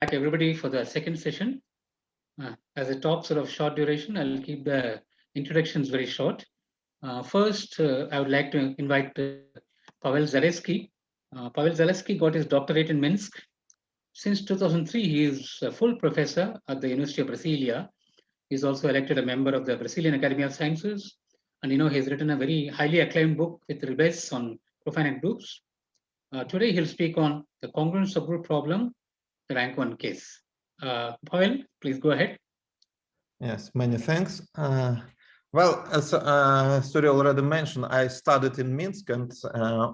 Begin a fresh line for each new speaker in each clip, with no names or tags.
Back everybody for the second session. As a top sort of short duration, I'll keep the introductions very short. First, I would like to invite Pavel Zalesski. Pavel Zalesski got his doctorate in Minsk. Since 2003, he is a full professor at the University of Brasília. He's also elected a member of the Brazilian Academy of Sciences. And he's written a very highly acclaimed book with rebase on profinite groups. Today, he'll speak on the congruence subgroup problem, the rank 1 case. Pavel, please go ahead.
Yes, many thanks. Well, as Suri already mentioned, I studied in Minsk and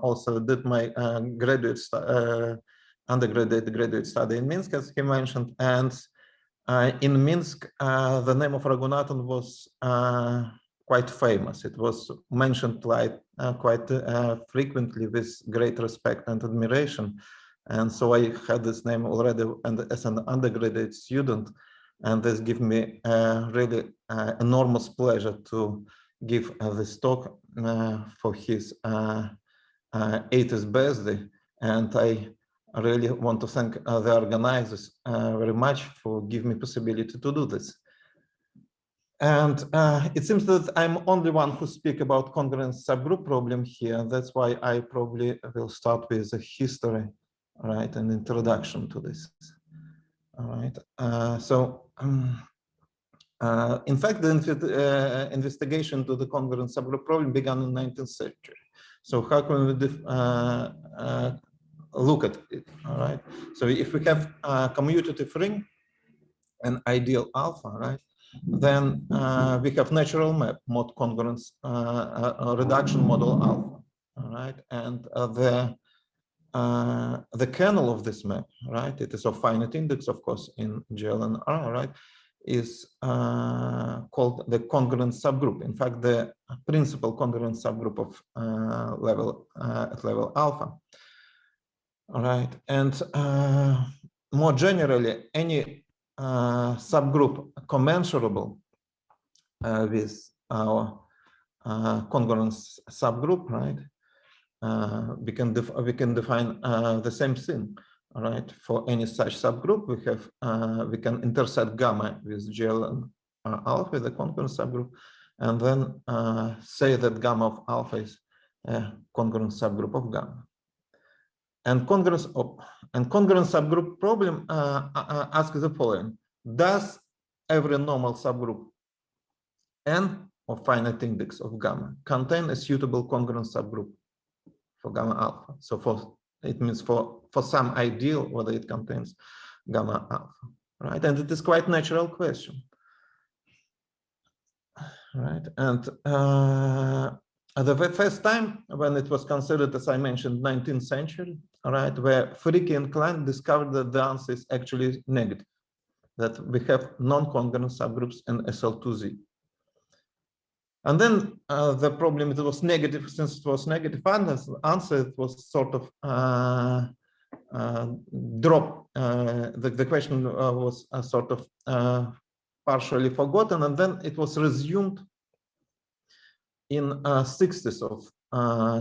also did my undergraduate study in Minsk, as he mentioned. And in Minsk, the name of Raghunathan was quite famous. It was mentioned like quite frequently with great respect and admiration. And so I had this name already as an undergraduate student, and this gave me really enormous pleasure to give this talk for his 80th birthday. And I really want to thank the organizers very much for giving me possibility to do this. And it seems that I'm only one who speak about congruence subgroup problem here. That's why I probably will start with the history, right, an introduction to this. All right. In fact, the investigation to the congruence subgroup problem began in the 19th century. So how can we look at it? All right. So if we have a commutative ring, an ideal alpha, right, then we have natural map mod congruence reduction model alpha. All right, and the kernel of this map, right, it is of finite index, of course, in GL and R, right, is called the congruence subgroup. In fact, the principal congruence subgroup of at level alpha. All right, and more generally, any subgroup commensurable with our congruence subgroup, right? We can define the same thing, all right? For any such subgroup, we can intersect gamma with GL and alpha, the congruence subgroup, and then say that gamma of alpha is a congruence subgroup of gamma. And congruence subgroup problem asks the following: does every normal subgroup N of finite index of gamma contain a suitable congruence subgroup for gamma alpha? So it means for some ideal whether it contains gamma alpha, right? And it is quite natural question, right? And the first time when it was considered, as I mentioned, 19th century, right, where Fricke and Klein discovered that the answer is actually negative, that we have non-congruent subgroups in SL2Z. And then the problem, it was negative, since it was negative answer, it was sort of dropped. The question was sort of partially forgotten, and then it was resumed in 60s of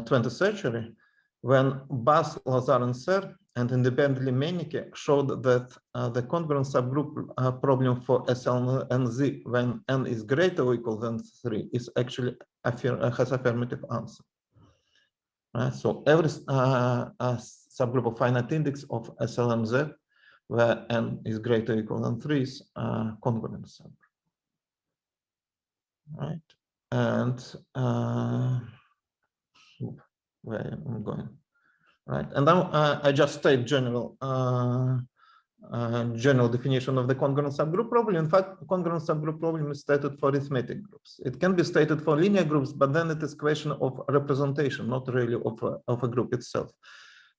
20th century, when Bass, Lazar, and Serre, and independently Menneke showed that the congruent subgroup problem for SL and Z when n is greater or equal than 3 is actually has affirmative answer. Right? So every subgroup of finite index of SL and Z where n is greater or equal than 3 is congruent subgroup. Right? And where I'm going, right? And now I just state general definition of the congruent subgroup problem. In fact, congruent subgroup problem is stated for arithmetic groups. It can be stated for linear groups, but then it is question of representation, not really of a group itself,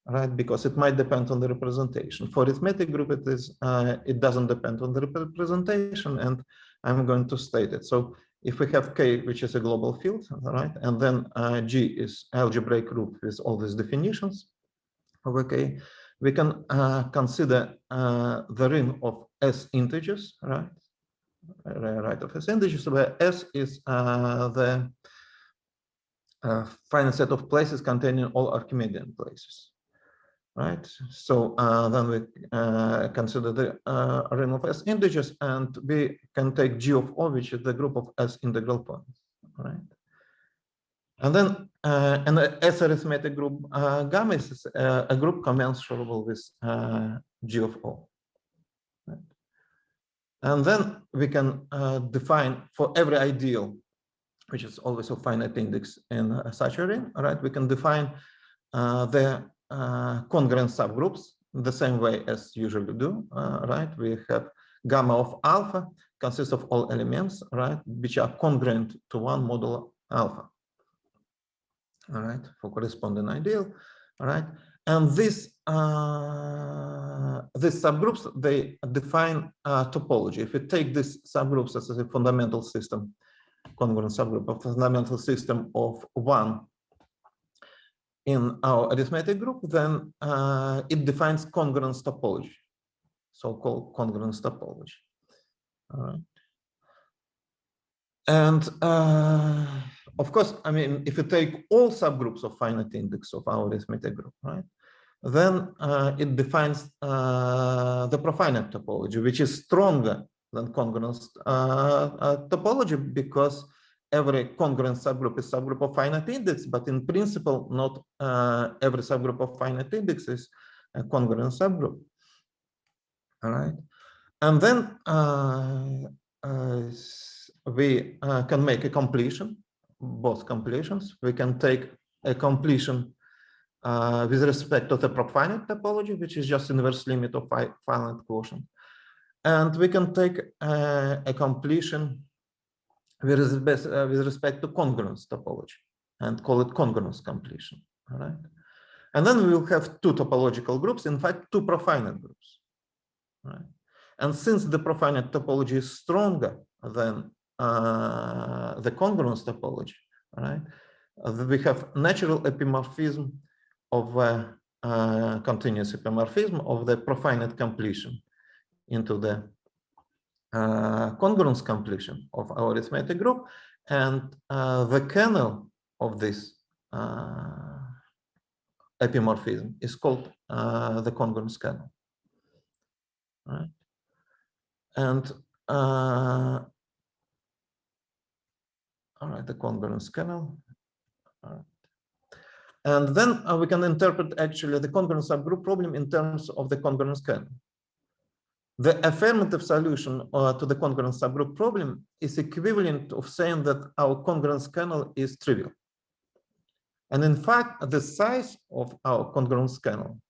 right? Because it might depend on the representation. For arithmetic group, it doesn't depend on the representation, and I'm going to state it. So if we have K, which is a global field, right, and then G is algebraic group with all these definitions of K, we can consider the ring of S integers, right? Right of S integers, where S is the finite set of places containing all Archimedean places. right? So then we consider the ring of S integers, and we can take G of O, which is the group of S integral points, right? And then an S arithmetic group gamma is a group commensurable with G of O. Right? And then we can define for every ideal, which is always a finite index in such a ring, right? We can define the congruent subgroups the same way as usually do, right? We have gamma of alpha consists of all elements, right, which are congruent to one modulo alpha. All right, for corresponding ideal, all right, and these subgroups, they define topology. If we take these subgroups as a fundamental system, congruent subgroup, a fundamental system of one in our arithmetic group, then it defines congruence topology, so-called congruence topology. All right. And of course, I mean, if you take all subgroups of finite index of our arithmetic group, right, then it defines the profinite topology, which is stronger than congruence topology, because every congruent subgroup is subgroup of finite index, but in principle, not every subgroup of finite index is a congruent subgroup. All right, and then we can make a completion, both completions. We can take a completion with respect to the profinite topology, which is just inverse limit of finite quotient. And we can take a completion with respect to congruence topology and call it congruence completion. All right. And then we will have two topological groups, in fact, two profinite groups. Right. And since the profinite topology is stronger than the congruence topology, right, we have natural epimorphism of continuous epimorphism of the profinite completion into the congruence completion of our arithmetic group, and the kernel of this epimorphism is called the congruence kernel. Right? And all right, the congruence kernel. And then we can interpret actually the congruence subgroup problem in terms of the congruence kernel. The affirmative solution to the congruence subgroup problem is equivalent of saying that our congruence kernel is trivial. And in fact, the size of our congruence kernel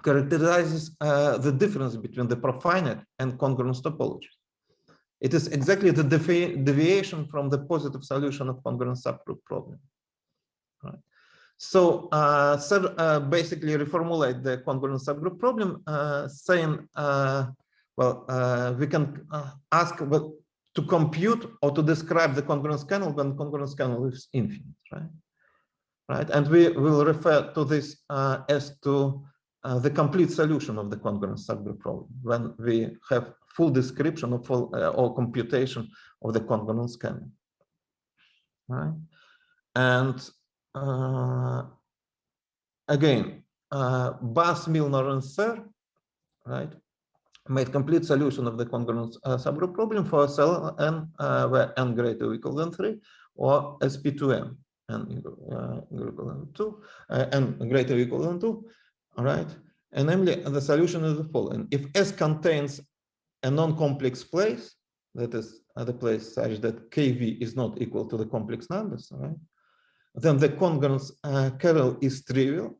characterizes the difference between the profinite and congruence topology. It is exactly the deviation from the positive solution of congruence subgroup problem. Right? So basically reformulate the congruence subgroup problem, saying, we can ask to compute or to describe the congruence kernel when congruence kernel is infinite, right? Right, and we will refer to this as to the complete solution of the congruence subgroup problem when we have full description of full or computation of the congruence kernel. Right, and again, Bass, Milnor, and Serre, right, made complete solution of the congruence subgroup problem for a cell n where n greater or equal than 3, or sp2m n equal than 2, n greater or equal than 2. All right, and namely the solution is the following: if S contains a non-complex place, that is the place such that kv is not equal to the complex numbers, right, then the congruence kernel is trivial,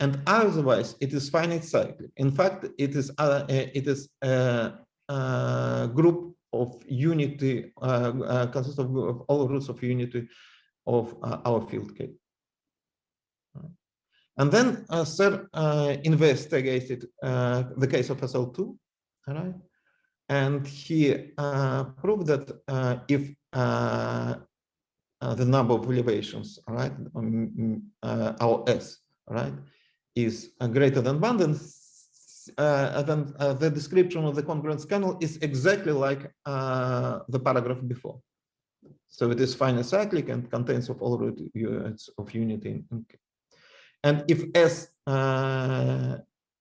and otherwise it is finite cyclic. In fact, it is a group of unity, consists of all roots of unity of our field K. And then Serre investigated the case of SL2, all right? And he proved that if the number of elevations, right, our S, right, is greater than 1, then the description of the congruence kernel is exactly like the paragraph before. So it is finite cyclic and contains of all units of unity in K. And if S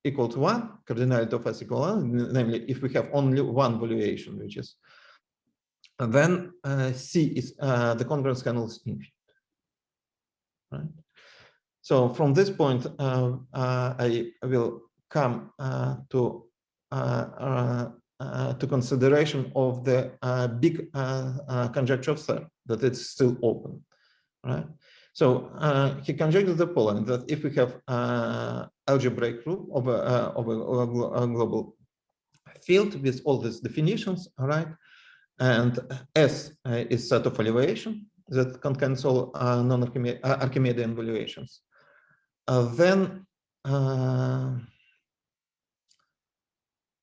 equal to 1, cardinality of S equal 1, namely if we have only one valuation, which is, and then C is the congruence kernel is infinite. Right? So from this point, I will come to consideration of the big conjecture of Serre, that it's still open. Right? So he conjectured the following, that if we have algebraic group of a global field with all these definitions, right, and S is set of elevation that contains all non-Archimedean valuations, then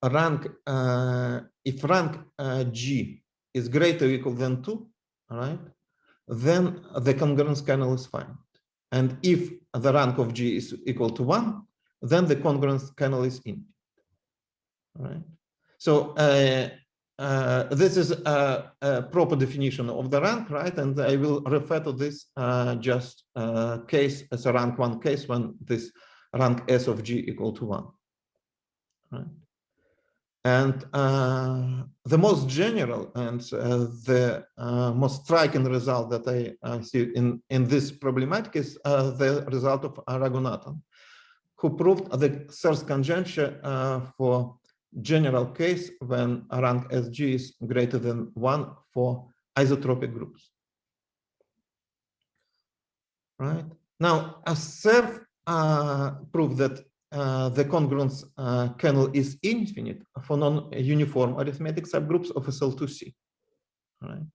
rank, if rank G is greater or equal than 2, right, then the congruence kernel is finite. And if the rank of G is equal to 1, then the congruence kernel is infinite. Right? So this is a proper definition of the rank, right? And I will refer to this just case as a rank 1 case when this rank S of G equal to 1. Right? And the most general and the most striking result that I see in this problematic is the result of Raghunathan, who proved the Serre's conjecture for general case when rank SG is greater than 1 for isotropic groups. Right? Now, Serre proved that the congruence kernel is infinite for non-uniform arithmetic subgroups of SL2C. Right?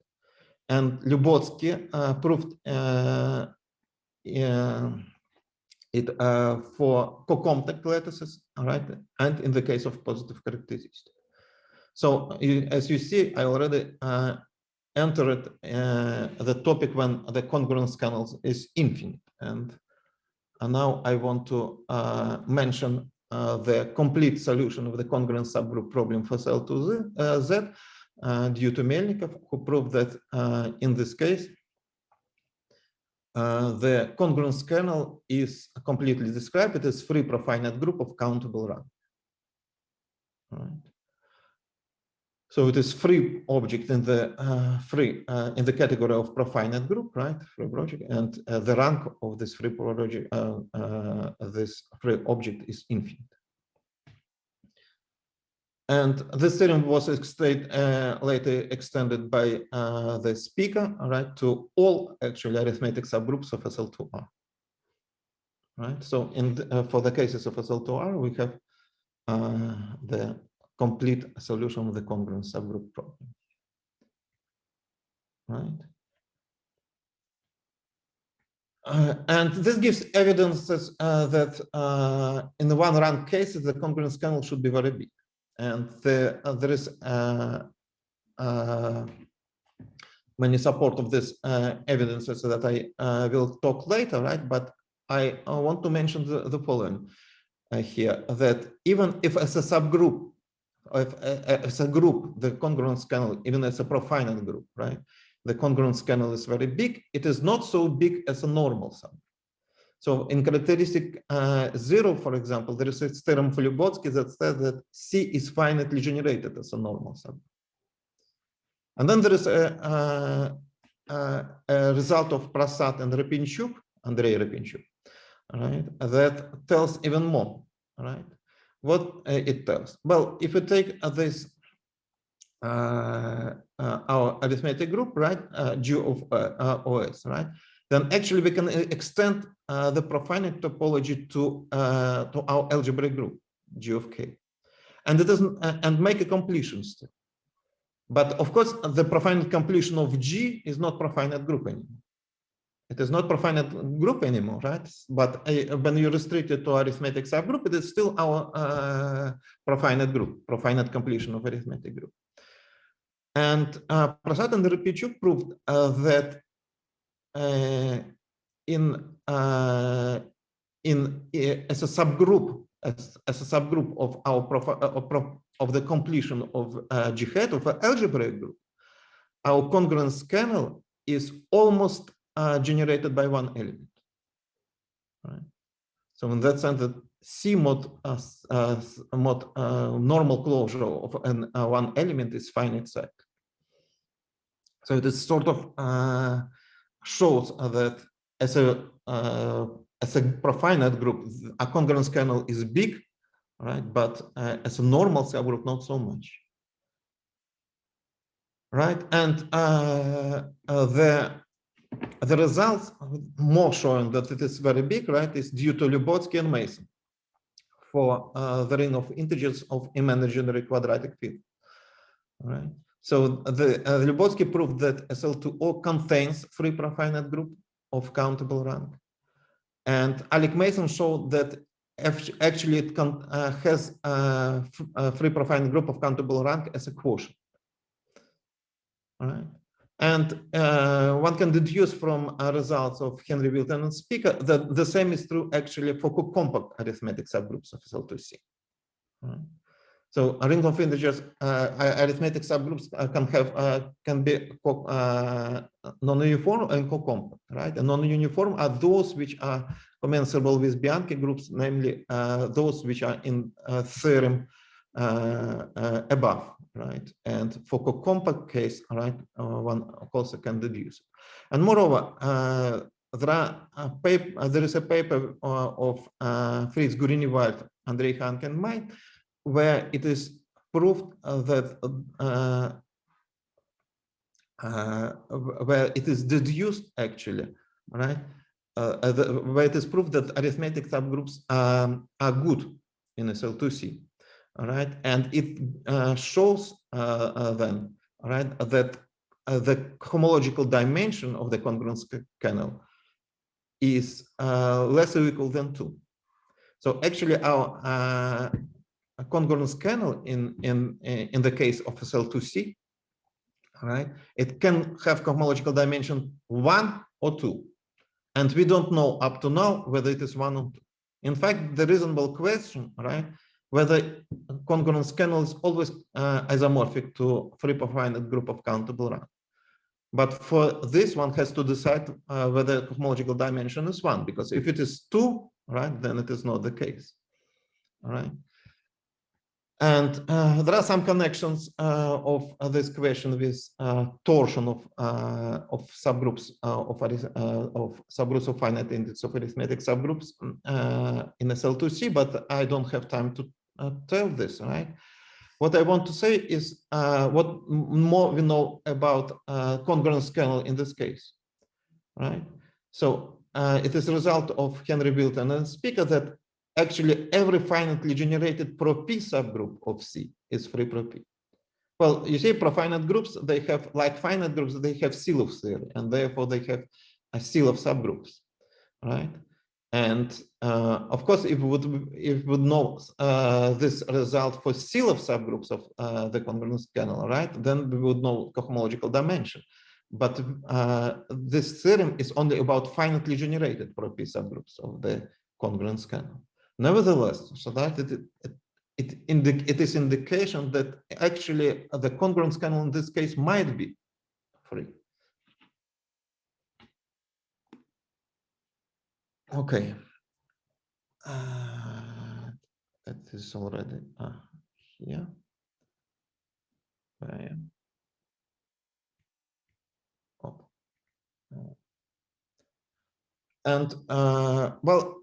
And Lubotsky proved it for co-compact lattices, right? And in the case of positive characteristics. So as you see, I already entered the topic when the congruence kernel is infinite. And now I want to mention the complete solution of the congruence subgroup problem for SL2Z due to Melnikov, who proved that in this case, the congruence kernel is completely described. It is free profinite group of countable rank. Right. So it is free object in the in the category of profinite group, right? Free project, and the rank of this free project, this free object is infinite. And this theorem was later extended by the speaker, right, to all actually arithmetic subgroups of SL2R. Right. So for the cases of SL2R, we have the complete solution of the congruence subgroup problem. Right. And this gives evidence that in the one rank cases, the congruence kernel should be very big. And there is many support of this evidences that I will talk later, right? But I want to mention the following here, that even if as a subgroup, as a group, the congruence kernel, even as a profinite group, right? The congruence kernel is very big. It is not so big as a normal sum. So in characteristic 0, for example, there is a theorem for Lubotsky that says that C is finitely generated as a normal sum. And then there is a result of Prasad and Repinchuk, Andrei Repinchuk, right? That tells even more, right? What it tells? Well, if we take this our arithmetic group, right, G of OS, right, then actually we can extend the profinite topology to our algebraic group, G of K, and it doesn't and make a completion step. But of course, the profinite completion of G is not profinite group anymore. It is not profinite group anymore, right? But when you restrict it to arithmetic subgroup, it is still our profinite group, profinite completion of arithmetic group. And Prasad and Repinchuk proved that as a subgroup, as a subgroup of our of the completion of G hat of an algebraic group, our congruence kernel is almost generated by one element. Right? So in that sense, that C mod normal closure of one element is finite set. So it is sort of shows that as a profinite group, a congruence kernel is big, right? But as a normal subgroup, not so much, right? And the results more showing that it is very big, right, is due to Lubotsky and Mason for the ring of integers of imaginary quadratic field, right? So the Lubotsky proved that SL2O contains free profinite group of countable rank, and Alec Mason showed that actually it has a free profinite group of countable rank as a quotient, right? And one can deduce from results of Henry Wilton and Speaker that the same is true actually for compact arithmetic subgroups of SL2C. Right? So a ring of integers arithmetic subgroups can be non-uniform and co-compact, right? And non-uniform are those which are commensurable with Bianchi groups, namely those which are in theorem above, right? And for co-compact case, right, one also can deduce. And moreover, there is a paper of Fritz Gurini-Wald, Andrei Hank and May, where it is proved that where it is deduced actually, right? Where it is proved that arithmetic subgroups are good in SL2C, right? And it shows then, right, that the homological dimension of the congruence kernel is less or equal than 2. So actually, our congruence kernel in the case of SL2C, right? It can have cohomological dimension 1 or 2, and we don't know up to now whether it is 1 or 2. In fact, the reasonable question, right, whether congruence kernel is always isomorphic to free profinite group of countable rank. But for this, one has to decide whether cohomological dimension is 1, because if it is 2, right, then it is not the case. All right. And there are some connections of this question with torsion of subgroups of subgroups of finite index of arithmetic subgroups in SL2C, but I don't have time to tell this, right? What I want to say is what more we know about congruence kernel in this case, right? So it is a result of Henry Wilton and Speaker that actually every finitely generated pro P subgroup of C is free pro P. Well, you see, profinite groups, they have, like finite groups, they have Silov theory, and therefore they have a Silov subgroups, right? And of course, if we would know this result for Silov subgroups of the congruence kernel, right, then we would know cohomological dimension. But this theorem is only about finitely generated pro P subgroups of the congruence kernel. Nevertheless, so that it is indication that actually the congruence kernel in this case might be free. Okay. That is already here. Oh. And well,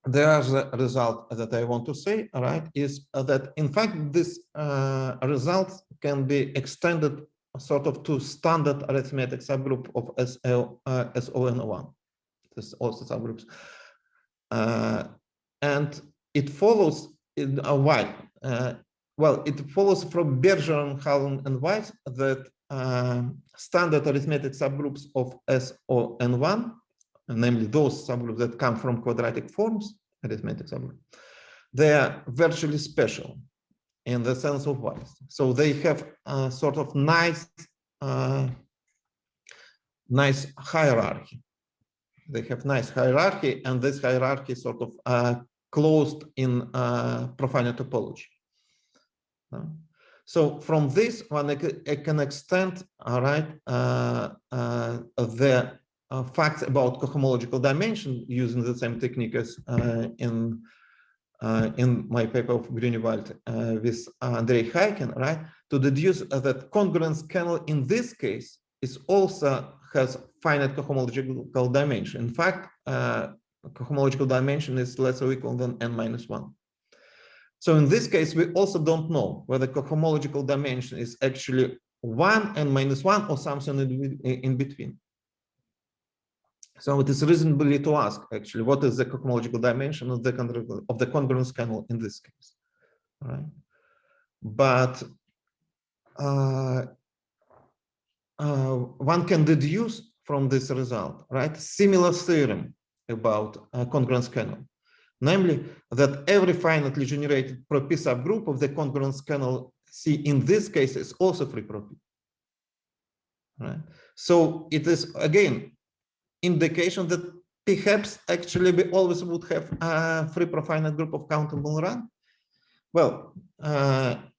there is a result that I want to say, right, is that in fact this result can be extended sort of to standard arithmetic subgroup of SON1. This also subgroups. And it follows in a while. Well, it follows from Bergeron, Hallen, and Weiss that standard arithmetic subgroups of SON1, namely those subgroups that come from quadratic forms, arithmetic subgroup, they are virtually special in the sense of Weiss. So they have a sort of nice hierarchy. They have nice hierarchy, and this hierarchy sort of closed in profinite topology. So from this one, I can extend, all right, the facts about cohomological dimension using the same technique as in my paper of Grunewald with Andrei Heiken, right? To deduce that congruence kernel in this case is also has finite cohomological dimension. In fact, cohomological dimension is less or equal than n-1. So in this case, we also don't know whether cohomological dimension is actually 1, n-1, or something in between. So it is reasonably to ask, actually, what is the cohomological dimension of the congruence kernel in this case, right? But one can deduce from this result, right, similar theorem about congruence kernel, namely that every finitely generated pro-p subgroup of the congruence kernel C in this case is also free pro-p, right? So it is again indication that perhaps actually we always would have a free profinite group of countable rank. Well,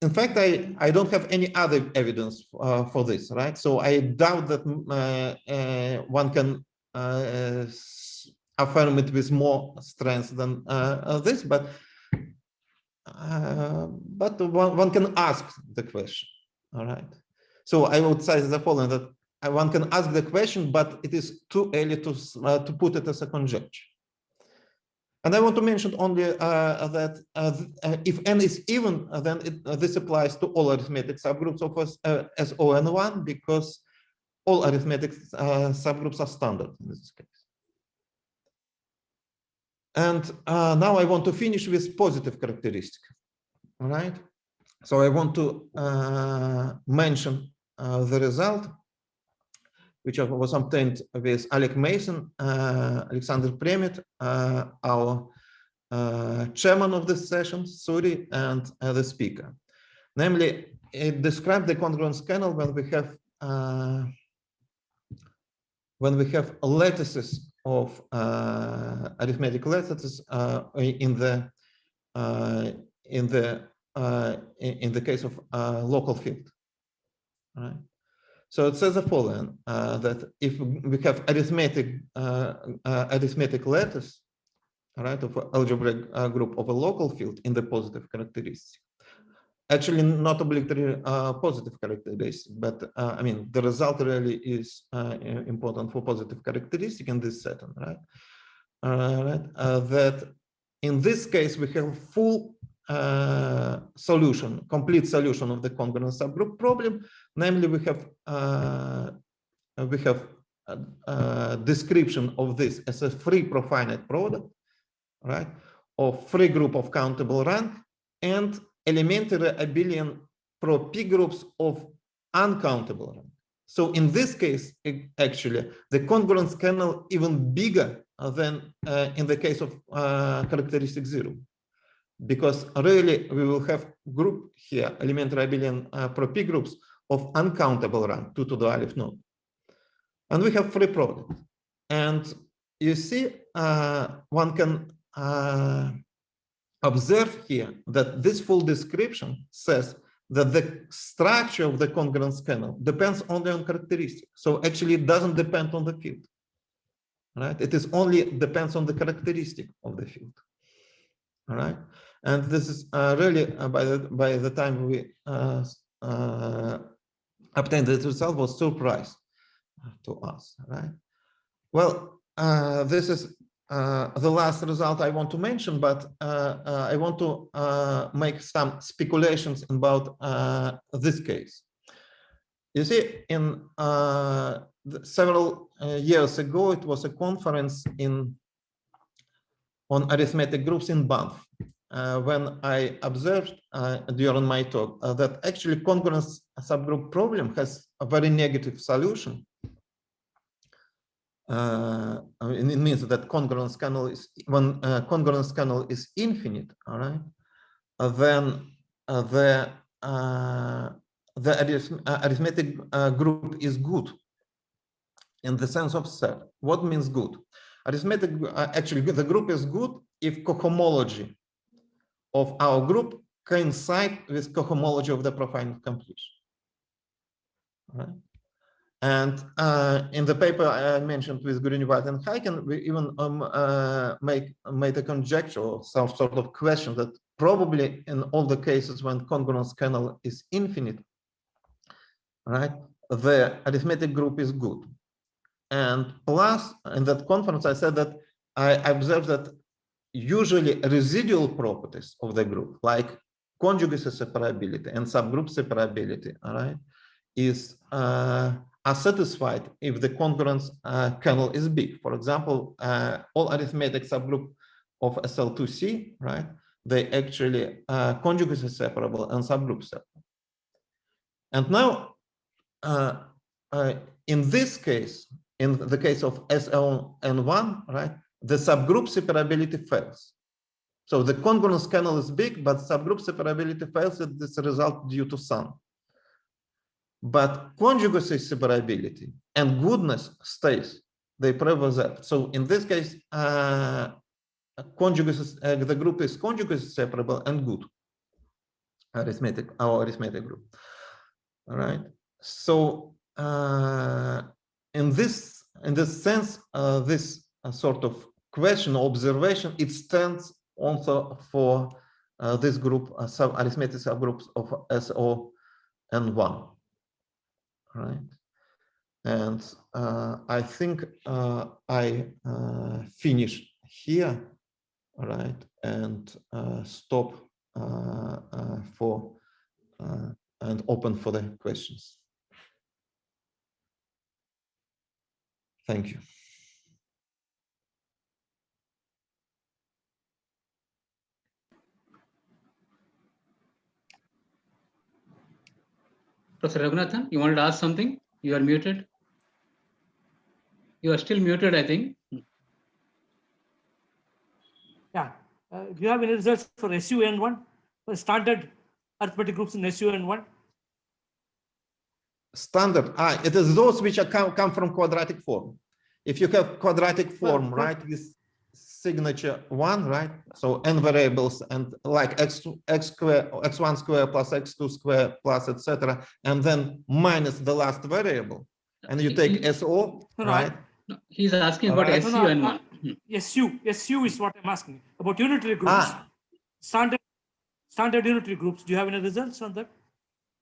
in fact, I don't have any other evidence for this, right? So I doubt that one can affirm it with more strength than this, but one can ask the question, all right? So I would say the following, that one can ask the question, but it is too early to put it as a conjecture. And I want to mention only that if n is even, then this applies to all arithmetic subgroups of SON1, because all arithmetic subgroups are standard in this case. And now I want to finish with positive characteristic, all right? So I want to mention the result, which was obtained with Alec Mason, Alexander Premit, our chairman of this session, Suri, and the speaker. Namely, it described the congruence kernel when we have lattices of arithmetic lattices in the case of local field, right? So it says the following, that if we have arithmetic lattice, right, of an algebraic group of a local field in the positive characteristic, actually not obligatory positive characteristic, but I mean, the result really is important for positive characteristic in this setting, right? That in this case, we have full solution, complete solution of the congruence subgroup problem. Namely, we have description of this as a free profinite product, right, of free group of countable rank and elementary abelian pro-p groups of uncountable rank. So in this case, actually, the congruence kernel even bigger than in the case of characteristic 0. Because really, we will have group here, elementary abelian pro-p groups of uncountable rank, 2 to the aleph node. And we have free product. And you see, one can observe here that this full description says that the structure of the congruence kernel depends only on characteristics. So actually, it doesn't depend on the field, right? It is only depends on the characteristic of the field, all right? And this is really by the time we obtained the result was surprise to us, right? Well, this is the last result I want to mention, but I want to make some speculations about this case. You see, in several years ago, it was a conference on arithmetic groups in Banff, when I observed during my talk that actually congruence subgroup problem has a very negative solution. It means that congruence kernel is when congruence kernel is infinite, all right, then the arithmetic group is good in the sense of Serre. What means good? Arithmetic actually the group is good if cohomology of our group coincide with cohomology of the profinite completion. All right. And in the paper I mentioned with Grunewald and Heiken, we even made a conjecture or some sort of question that probably in all the cases when congruence kernel is infinite, right, the arithmetic group is good. And plus, in that conference, I said that I observed that usually residual properties of the group, like conjugacy separability and subgroup separability, all right, are satisfied if the congruence kernel is big. For example, all arithmetic subgroup of SL2C, right, they actually conjugacy separable and subgroup separable. And now, in this case, in the case of SLN1, right, the subgroup separability fails. So the congruence kernel is big, but subgroup separability fails. It's a result due to sum. But conjugacy separability and goodness stays. They prevail that. So in this case, conjugacy, the group is conjugacy separable and good. Our arithmetic group. All right. So in this sense, this sort of question or observation, it stands also for this group, arithmetic subgroups of SO and 1. Right. And I think I finish here, right, and stop for and open for the questions. Thank you.
Professor Raghunathan, you wanted to ask something? You are muted. You are still muted, I think.
Yeah. Do you have any results for SUN1, for standard arithmetic groups in SUN1?
Standard. It is those which are come from quadratic form. If you have quadratic form, right, with signature 1, right? So n variables and like x square, x1 square plus x2 square plus etc. And then minus the last variable. And you take SO, right?
No, he's asking about
right.
SUN1.
SU is what I'm asking. About unitary groups. Standard unitary groups. Do you have any results on that?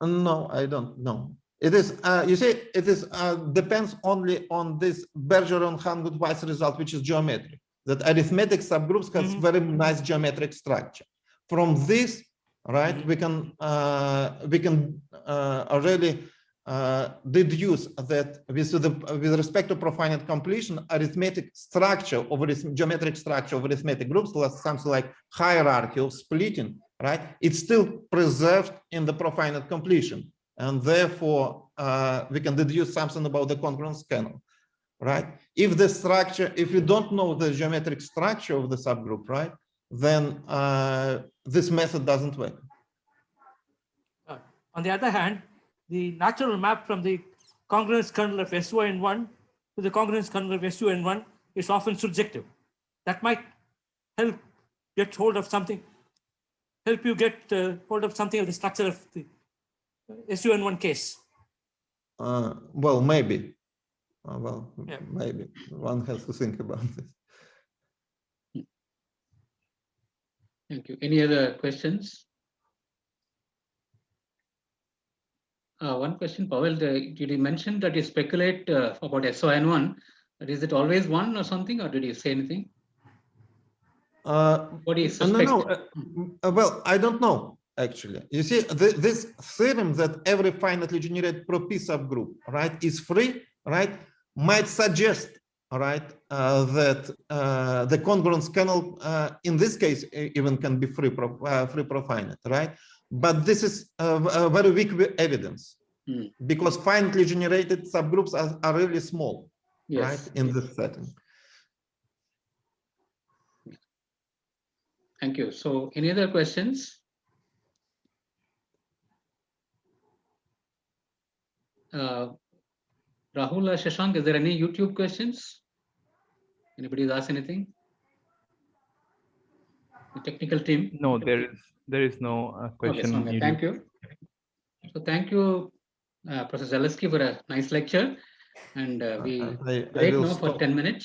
No, I don't know. It is, you see, it is depends only on this Bergeron-Hangut-Weiss result, which is geometry. That arithmetic subgroups has very nice geometric structure. From this, right, we can already deduce that with respect to profinite completion, arithmetic structure of geometric structure of arithmetic groups, something like hierarchy or splitting, right? It's still preserved in the profinite completion. And therefore, we can deduce something about the congruence kernel, right? If the structure, if you don't know the geometric structure of the subgroup, right, then this method doesn't work.
On the other hand, the natural map from the congruence kernel of SUN1 to the congruence kernel of SUN1 is often subjective. That might help get hold of something, help you get hold of something of the structure of the SUN1 case.
Well, maybe. Maybe one has to think about this.
Thank you. Any other questions? One question, Pavel, did you mention that you speculate about SON1? Is it always 1 or something, or did you say anything? What do you suspect?
Well, I don't know, actually. You see, this theorem that every finitely generated pro-P subgroup, right, is free, right, might suggest, right, that the congruence kernel, in this case, even can be free profinite, right? But this is a very weak evidence because finitely generated subgroups are really small, right, in this setting.
Thank you. So any other questions? Rahul or Shashank, is there any YouTube questions? Anybody has asked anything? The technical team?
No, there is no question.
Okay, thank you. So thank you, Professor Zalesski, for a nice lecture. And we
I
break
will
now for
stop.
10 minutes.